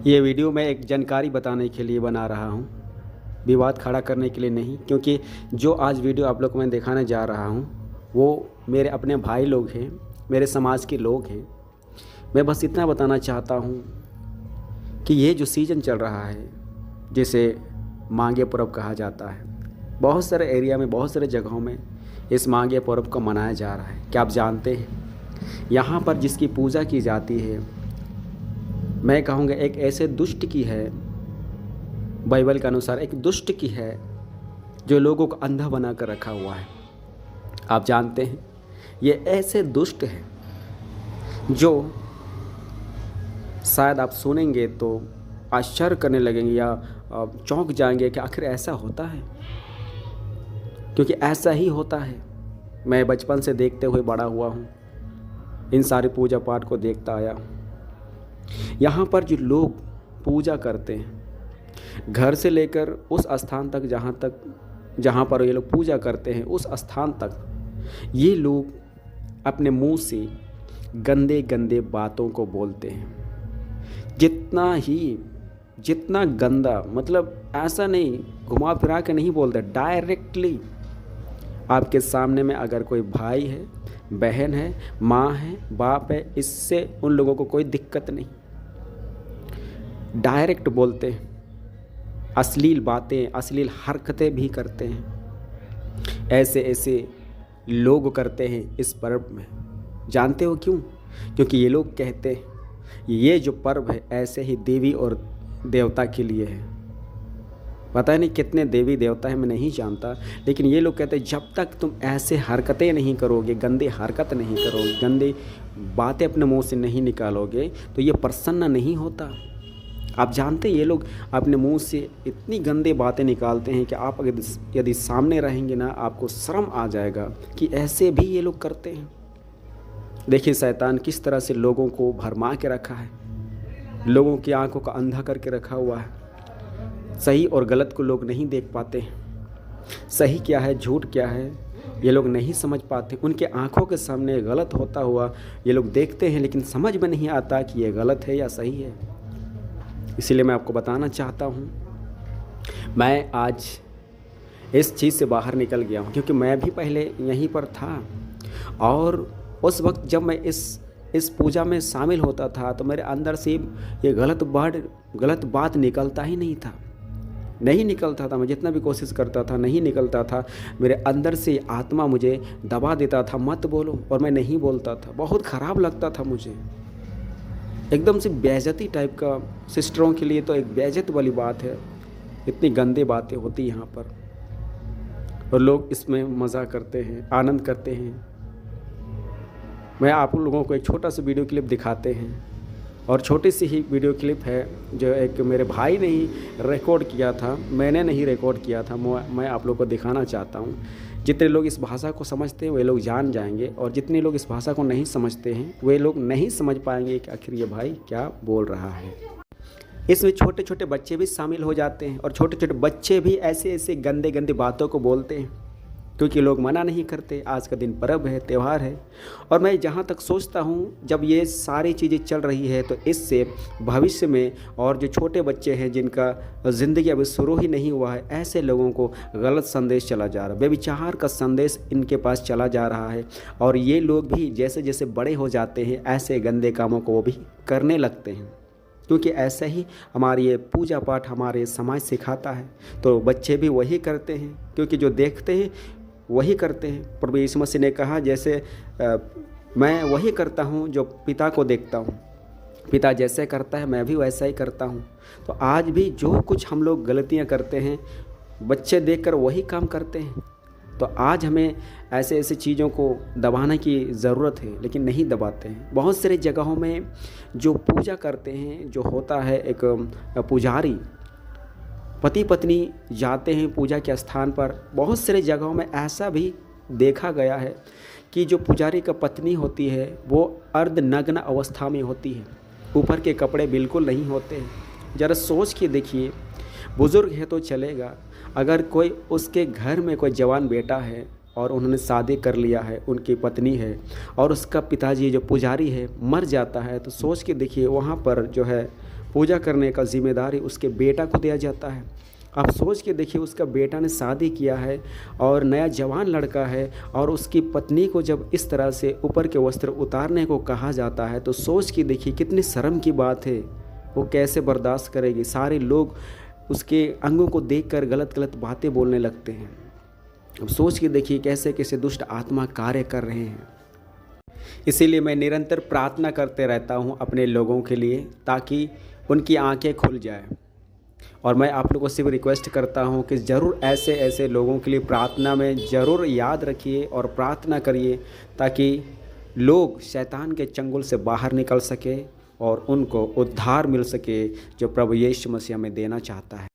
ये वीडियो मैं एक जानकारी बताने के लिए बना रहा हूँ, विवाद खड़ा करने के लिए नहीं। क्योंकि जो आज वीडियो आप लोग को मैं दिखाने जा रहा हूँ वो मेरे अपने भाई लोग हैं, मेरे समाज के लोग हैं। मैं बस इतना बताना चाहता हूँ कि ये जो सीज़न चल रहा है, जिसे मांगे पर्व कहा जाता है, बहुत सारे एरिया में, बहुत सारे जगहों में इस मांगे पर्व को मनाया जा रहा है। क्या आप जानते हैं, यहाँ पर जिसकी पूजा की जाती है, मैं कहूँगा एक ऐसे दुष्ट की है, बाइबल के अनुसार एक दुष्ट की है जो लोगों को अंधा बना कर रखा हुआ है। आप जानते हैं, ये ऐसे दुष्ट है जो शायद आप सुनेंगे तो आश्चर्य करने लगेंगे या चौंक जाएंगे कि आखिर ऐसा होता है, क्योंकि ऐसा ही होता है। मैं बचपन से देखते हुए बड़ा हुआ हूँ, इन सारे पूजा पाठ को देखता आया हूँ। यहाँ पर जो लोग पूजा करते हैं, घर से लेकर उस स्थान तक जहाँ पर ये लोग पूजा करते हैं, उस स्थान तक ये लोग अपने मुंह से गंदे गंदे बातों को बोलते हैं। जितना गंदा, मतलब ऐसा नहीं घुमा फिरा के नहीं बोलते, डायरेक्टली आपके सामने में अगर कोई भाई है, बहन है, माँ है, बाप है, इससे उन लोगों को कोई दिक्कत नहीं, डायरेक्ट बोलते हैं। अश्लील बातें, अश्लील हरकतें भी करते हैं। ऐसे लोग करते हैं इस पर्व में। जानते हो क्यों? क्योंकि ये लोग कहते हैं ये जो पर्व है ऐसे ही देवी और देवता के लिए है। पता नहीं कितने देवी देवता है, मैं नहीं जानता, लेकिन ये लोग कहते हैं जब तक तुम ऐसे हरकतें नहीं करोगे, गंदी हरकत नहीं करोगे, गंदी बातें अपने मुंह से नहीं निकालोगे, तो ये प्रसन्न नहीं होता। आप जानते हैं ये लोग अपने मुंह से इतनी गंदी बातें निकालते हैं कि आप यदि सामने रहेंगे ना, आपको शर्म आ जाएगा कि ऐसे भी ये लोग करते हैं। देखिए शैतान किस तरह से लोगों को भरमा के रखा है, लोगों की आंखों का अंधा करके रखा हुआ है। सही और गलत को लोग नहीं देख पाते हैं, सही क्या है झूठ क्या है ये लोग नहीं समझ पाते। उनके आंखों के सामने गलत होता हुआ ये लोग देखते हैं, लेकिन समझ में नहीं आता कि ये गलत है या सही है। इसीलिए मैं आपको बताना चाहता हूँ, मैं आज इस चीज़ से बाहर निकल गया हूँ, क्योंकि मैं भी पहले यहीं पर था और उस वक्त जब मैं इस पूजा में शामिल होता था तो मेरे अंदर से ये गलत बात निकलता ही नहीं निकलता था। मैं जितना भी कोशिश करता था नहीं निकलता था। मेरे अंदर से आत्मा मुझे दबा देता था, मत बोलो, और मैं नहीं बोलता था। बहुत ख़राब लगता था मुझे, एकदम से बेइज्जती टाइप का। सिस्टरों के लिए तो एक बेइज्जत वाली बात है, इतनी गंदी बातें होती यहाँ पर, और लोग इसमें मज़ा करते हैं, आनंद करते हैं। मैं आप लोगों को एक छोटा सा वीडियो क्लिप दिखाते हैं, और छोटी सी ही वीडियो क्लिप है जो एक मेरे भाई ने ही रिकॉर्ड किया था, मैंने नहीं रिकॉर्ड किया था। मैं आप लोगों को दिखाना चाहता हूँ। जितने लोग इस भाषा को समझते हैं वे लोग जान जाएंगे, और जितने लोग इस भाषा को नहीं समझते हैं वे लोग नहीं समझ पाएंगे कि आखिर ये भाई क्या बोल रहा है। इसमें छोटे छोटे बच्चे भी शामिल हो जाते हैं, और छोटे छोटे बच्चे भी ऐसे गंदे बातों को बोलते हैं, क्योंकि लोग मना नहीं करते। आज का दिन पर्व है, त्यौहार है। और मैं जहाँ तक सोचता हूँ, जब ये सारी चीज़ें चल रही है तो इससे भविष्य में और जो छोटे बच्चे हैं जिनका ज़िंदगी अभी शुरू ही नहीं हुआ है, ऐसे लोगों को गलत संदेश चला जा रहा है, व्यभिचार का संदेश इनके पास चला जा रहा है। और ये लोग भी जैसे जैसे बड़े हो जाते हैं ऐसे गंदे कामों को वो भी करने लगते हैं, क्योंकि ऐसा ही हमारी ये पूजा पाठ हमारे समाज सिखाता है। तो बच्चे भी वही करते हैं, क्योंकि जो देखते हैं वही करते हैं। प्रभु यीशु मसीह ने कहा, जैसे मैं वही करता हूँ जो पिता को देखता हूँ, पिता जैसे करता है मैं भी वैसा ही करता हूँ। तो आज भी जो कुछ हम लोग गलतियाँ करते हैं, बच्चे देखकर वही काम करते हैं। तो आज हमें ऐसे चीज़ों को दबाने की ज़रूरत है, लेकिन नहीं दबाते हैं। बहुत सारी जगहों में जो पूजा करते हैं, जो होता है एक पुजारी, पति पत्नी जाते हैं पूजा के स्थान पर। बहुत सारे जगहों में ऐसा भी देखा गया है कि जो पुजारी का पत्नी होती है वो अर्धनग्न अवस्था में होती है, ऊपर के कपड़े बिल्कुल नहीं होते हैं। ज़रा सोच के देखिए, बुज़ुर्ग है तो चलेगा, अगर कोई उसके घर में कोई जवान बेटा है और उन्होंने शादी कर लिया है, उनकी पत्नी है, और उसका पिताजी जो पुजारी है मर जाता है, तो सोच के देखिए वहाँ पर जो है पूजा करने का जिम्मेदारी उसके बेटा को दिया जाता है। आप सोच के देखिए, उसका बेटा ने शादी किया है और नया जवान लड़का है, और उसकी पत्नी को जब इस तरह से ऊपर के वस्त्र उतारने को कहा जाता है तो सोच के देखिए कितनी शर्म की बात है। वो कैसे बर्दाश्त करेगी। सारे लोग उसके अंगों को देखकर गलत गलत बातें बोलने लगते हैं। अब सोच के देखिए कैसे कैसे दुष्ट आत्मा कार्य कर रहे हैं। इसीलिए मैं निरंतर प्रार्थना करते रहता हूँ अपने लोगों के लिए, ताकि उनकी आंखें खुल जाए। और मैं आप लोगों से भी रिक्वेस्ट करता हूँ कि ज़रूर ऐसे ऐसे लोगों के लिए प्रार्थना में ज़रूर याद रखिए और प्रार्थना करिए, ताकि लोग शैतान के चंगुल से बाहर निकल सके और उनको उद्धार मिल सके जो प्रभु यीशु मसीह में देना चाहता है।